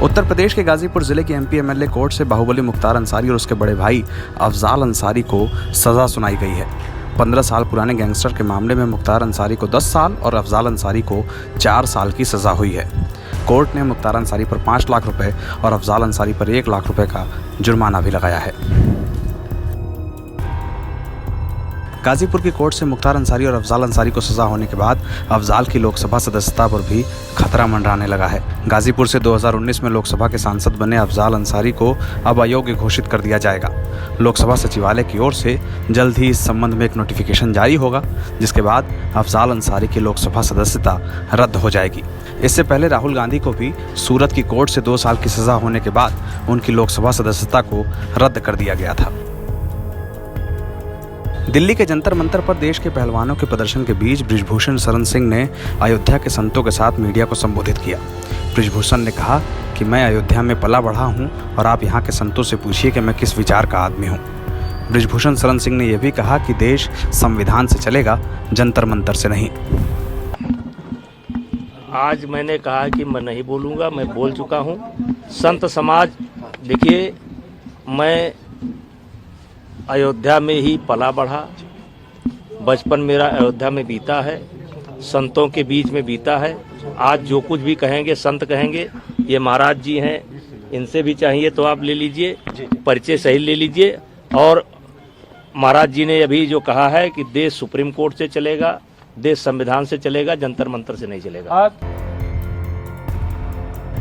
उत्तर प्रदेश के गाजीपुर जिले के एमपी एमएलए कोर्ट से बाहुबली मुख्तार अंसारी और उसके बड़े भाई अफजाल अंसारी को सजा सुनाई गई है। 15 साल पुराने गैंगस्टर के मामले में मुख्तार अंसारी को 10 साल और अफजाल अंसारी को 4 साल की सजा हुई है। कोर्ट ने मुख्तार अंसारी पर 5 लाख रुपए और अफजाल अंसारी पर 1 लाख रुपए का जुर्माना भी लगाया है। गाजीपुर की कोर्ट से मुख्तार अंसारी और अफजाल अंसारी को सजा होने के बाद अफजाल की लोकसभा सदस्यता पर भी खतरा मंडराने लगा है। गाजीपुर से 2019 में लोकसभा के सांसद बने अफजाल अंसारी को अब अयोग्य घोषित कर दिया जाएगा। लोकसभा सचिवालय की ओर से जल्द ही इस संबंध में एक नोटिफिकेशन जारी होगा, जिसके बाद अफजाल अंसारी की लोकसभा सदस्यता रद्द हो जाएगी। इससे पहले राहुल गांधी को भी सूरत की कोर्ट से 2 साल की सजा होने के बाद उनकी लोकसभा सदस्यता को रद्द कर दिया गया था। दिल्ली के जंतर मंतर पर देश के पहलवानों के प्रदर्शन के बीच बृजभूषण शरण सिंह ने अयोध्या के संतों के साथ मीडिया को संबोधित किया। बृजभूषण ने कहा कि मैं अयोध्या में पला बढ़ा हूं और आप यहां के संतों से पूछिए कि मैं किस विचार का आदमी हूं। बृजभूषण शरण सिंह ने यह भी कहा कि देश संविधान से चलेगा, जंतर मंतर से नहीं। आज मैंने कहा कि मैं नहीं बोलूँगा, मैं बोल चुका हूँ। संत समाज, देखिए, मैं अयोध्या में ही पला बढ़ा, बचपन मेरा अयोध्या में बीता है, संतों के बीच में बीता है। आज जो कुछ भी कहेंगे संत कहेंगे, ये महाराज जी हैं, इनसे भी चाहिए तो आप ले लीजिए, परिचय सही ले लीजिए। और महाराज जी ने अभी जो कहा है कि देश सुप्रीम कोर्ट से चलेगा, देश संविधान से चलेगा, जंतर मंतर से नहीं चलेगा।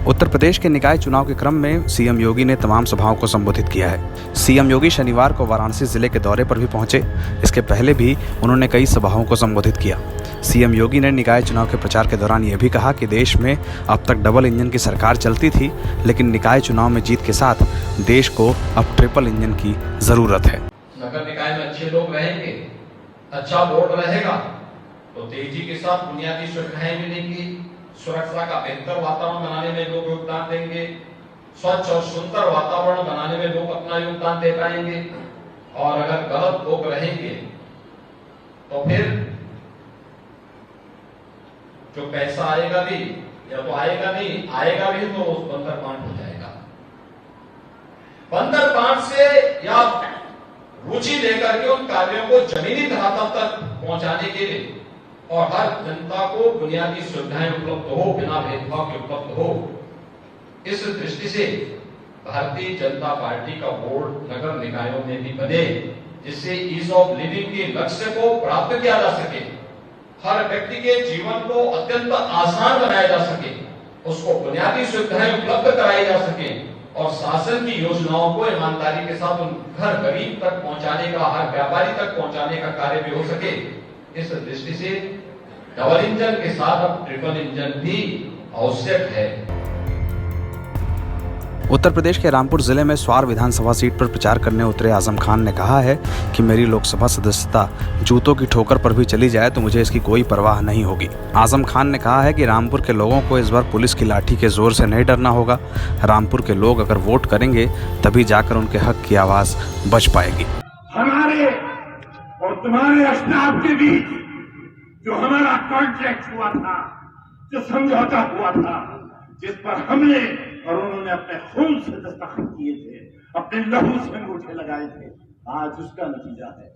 उत्तर प्रदेश के निकाय चुनाव के क्रम में सीएम योगी ने तमाम सभाओं को संबोधित किया है। सीएम योगी शनिवार को वाराणसी जिले के दौरे पर भी पहुंचे। इसके पहले भी उन्होंने कई सभाओं को संबोधित किया। सीएम योगी ने निकाय चुनाव के प्रचार के दौरान यह भी कहा कि देश में अब तक डबल इंजन की सरकार चलती थी, लेकिन निकाय चुनाव में जीत के साथ देश को अब ट्रिपल इंजन की जरूरत है। नगर निकाय में अच्छे लोग रहेंगे, अच्छा बोर्ड रहेगा तो तेजी के साथ बुनियादी सुविधाएं मिलेंगी, सुरक्षा का बेहतर वातावरण बनाने में लोग योगदान देंगे, स्वच्छ और सुंदर वातावरण बनाने में लोग अपना योगदान दे पाएंगे। और अगर गलत लोग रहेंगे तो फिर जो पैसा आएगा भी या तो आएगा नहीं, आएगा भी तो उस बंदर पांठ हो जाएगा। बंदर पांठ से या रुचि लेकर के उन कार्यों को जमीनी धरातल तक पहुंचाने के लिए और हर जनता को बुनियादी सुविधाएं उपलब्ध हो, बिना भेदभाव के उपलब्ध हो, इस दृष्टि से भारतीय जनता पार्टी का बोर्ड नगर निकायों में भी बने, जिससे ईज ऑफ लिविंग के लक्ष्य को प्राप्त किया जा सके, हर व्यक्ति के जीवन को अत्यंत आसान बनाया जा सके, उसको बुनियादी सुविधाएं उपलब्ध कराई जा सके और शासन की योजनाओं को ईमानदारी के साथ उन घर गरीब तक पहुंचाने का, हर व्यापारी तक पहुंचाने का कार्य भी हो सके। इस दृष्टि से डबल इंजन के साथ अब ट्रिपल इंजन भी आवश्यक है। उत्तर प्रदेश के रामपुर जिले में स्वार विधानसभा सीट पर प्रचार करने उतरे आजम खान ने कहा है कि मेरी लोकसभा सदस्यता जूतों की ठोकर पर भी चली जाए तो मुझे इसकी कोई परवाह नहीं होगी। आजम खान ने कहा है कि रामपुर के लोगों को इस बार पुलिस की लाठी के जोर से नहीं डरना होगा। रामपुर के लोग अगर वोट करेंगे तभी जाकर उनके हक की आवाज बच पाएगी। हमारे और तुम्हारे स्टाफ के बीच जो हमारा कॉन्ट्रैक्ट हुआ था, जो समझौता हुआ था, जिस पर हमने और उन्होंने अपने खून से दस्तखत किए थे, अपने लहू से अंगूठे लगाए थे, आज उसका नतीजा है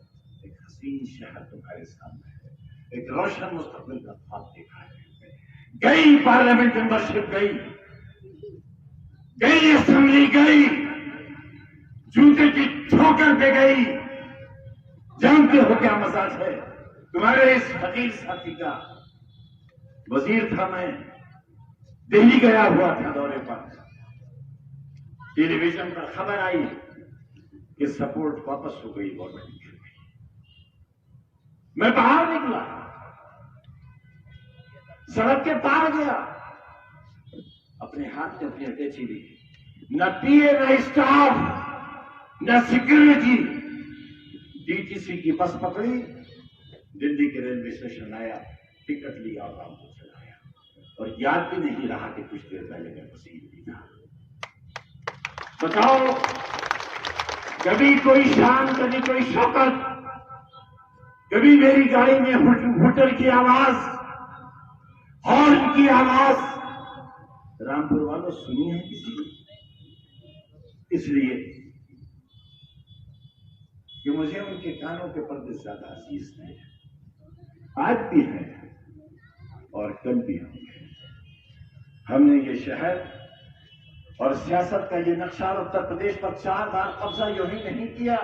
एक हसीन शहर तुम्हारे सामने है, एक रोशन मुस्तकबिल का ख्वाब देखा है। गई पार्लियामेंट मेंबरशिप, गई असेंबली, गई जूते की ठोकर पे गई। जानते हो क्या मजाज है तुम्हारे इस फकीर साथी का? वजीर था मैं, दिल्ली गया हुआ था दौरे पर, टेलीविजन पर खबर आई कि सपोर्ट वापस हो गई गवर्नमेंट की। मैं बाहर निकला, सड़क के पार गया, अपने हाथ में अपनी अटैची ली, न पीए न स्टाफ न सिक्योरिटी। डीटीसी की बस पकड़ी, दिल्ली के रेलवे स्टेशन आया, टिकट लिया और रामपुर चला आया। और याद भी नहीं रहा कि कुछ देर पहले मैं वसील भी था। बताओ, कभी कोई शान, कभी कोई शौकत, कभी मेरी गाड़ी में हुटर की आवाज, हॉर्न की आवाज, रामपुर वालों सुनी है किसी की? इसलिए कि मुझे उनके कानों के पर्दे ज्यादा अजीज नहीं है। आज भी है और कल भी होंगे। हमने ये शहर और सियासत का ये नक्शा उत्तर प्रदेश पर 4 बार कब्जा यूं ही नहीं किया।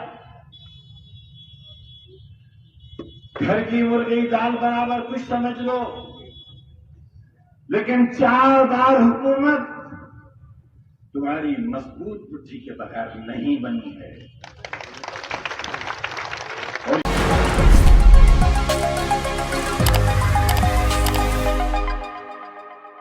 घर की मुर्गी दाल बराबर कुछ समझ लो, लेकिन 4 बार हुकूमत तुम्हारी मजबूत बुद्धि के बगैर नहीं बनी है।